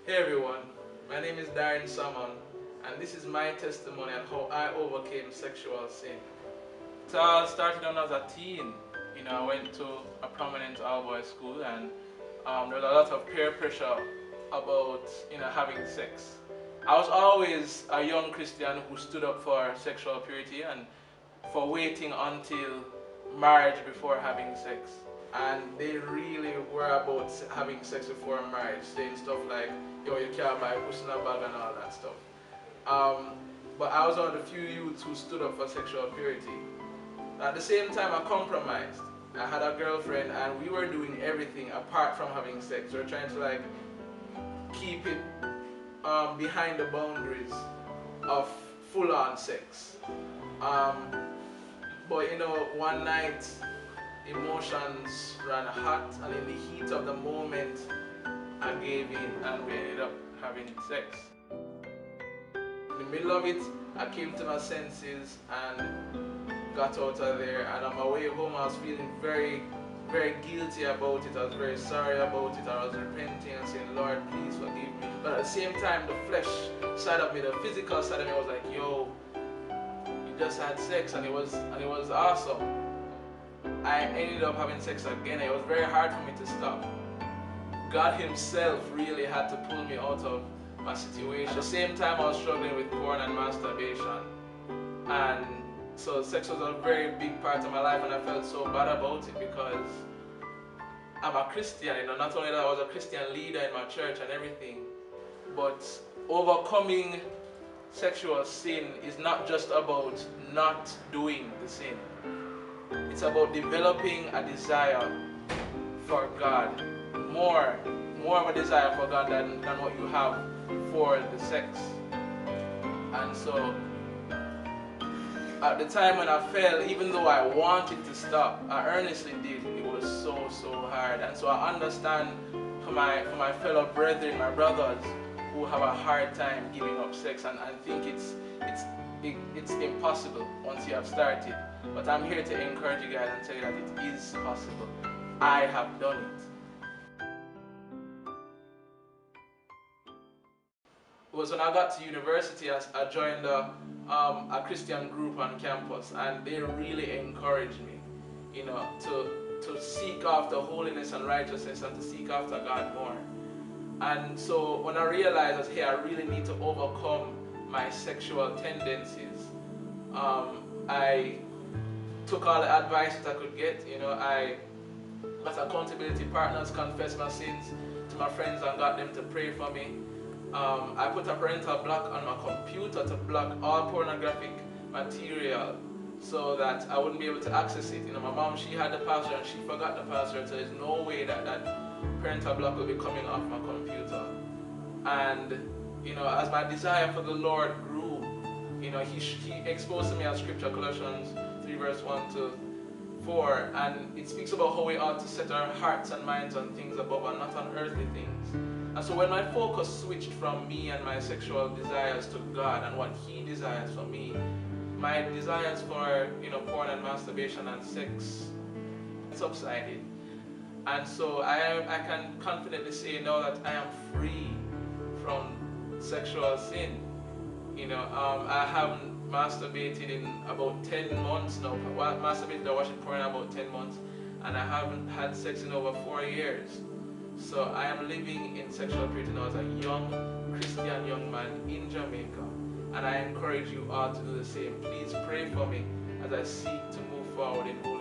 Hey everyone, my name is Darren and this is my testimony on how I overcame sexual sin. So I started when I was a teen. I went to a prominent all-boys school, and there was a lot of peer pressure about having sex. I was always a young Christian who stood up for sexual purity and for waiting until marriage before having sex. And they really were about having sex before marriage, saying stuff like, yo, you can't buy pussy in a bag and all that stuff. But I was one of the few youths who stood up for sexual purity. At the same time, I compromised. I had a girlfriend and we were doing everything apart from having sex. We were trying to keep it behind the boundaries of full-on sex. But one night, emotions ran hot, and in the heat of the moment I gave in and we ended up having sex. In the middle of it, I came to my senses and got out of there, and on my way home I was feeling very, very guilty about it. I was very sorry about it. I was repenting and saying, Lord, please forgive me. But at the same time, the flesh side of me, the physical side of me was like, yo, you just had sex and it was awesome. I ended up having sex again. It was very hard for me to stop. God himself really had to pull me out of my situation. At the same time, I was struggling with porn and masturbation. And so sex was a very big part of my life, and I felt so bad about it because I'm a Christian. Not only that, I was a Christian leader in my church and everything, but overcoming sexual sin is not just about not doing the sin. It's about developing a desire for God, more of a desire for God than what you have for the sex. And so at the time when I fell, even though I wanted to stop, I earnestly did. It was so hard. And so I understand for my fellow brethren, my brothers, who have a hard time giving up sex and think it's impossible once you have started. But I'm here to encourage you guys and tell you that it is possible. I have done it. It was when I got to university, I joined a Christian group on campus, and they really encouraged me, to seek after holiness and righteousness and to seek after God more. And so when I realized that, hey, I really need to overcome my sexual tendencies, I took all the advice that I could get. I got accountability partners, confessed my sins to my friends and got them to pray for me. I put a parental block on my computer to block all pornographic material so that I wouldn't be able to access it. My mom, she had the password and she forgot the password, so there's no way that parental block will be coming off my computer. And as my desire for the Lord grew, he exposed to me a scripture, Colossians 3 verse 1 to 4, and it speaks about how we ought to set our hearts and minds on things above and not on earthly things. And so when my focus switched from me and my sexual desires to God and what He desires for me, my desires for porn and masturbation and sex subsided. And so I can confidently say now that I am free from sexual sin. I haven't masturbated in about 10 months now. Masturbated or watching porn in about 10 months, and I haven't had sex in over 4 years. So I am living in sexual purity now as a young Christian young man in Jamaica, and I encourage you all to do the same. Please pray for me as I seek to move forward in holiness.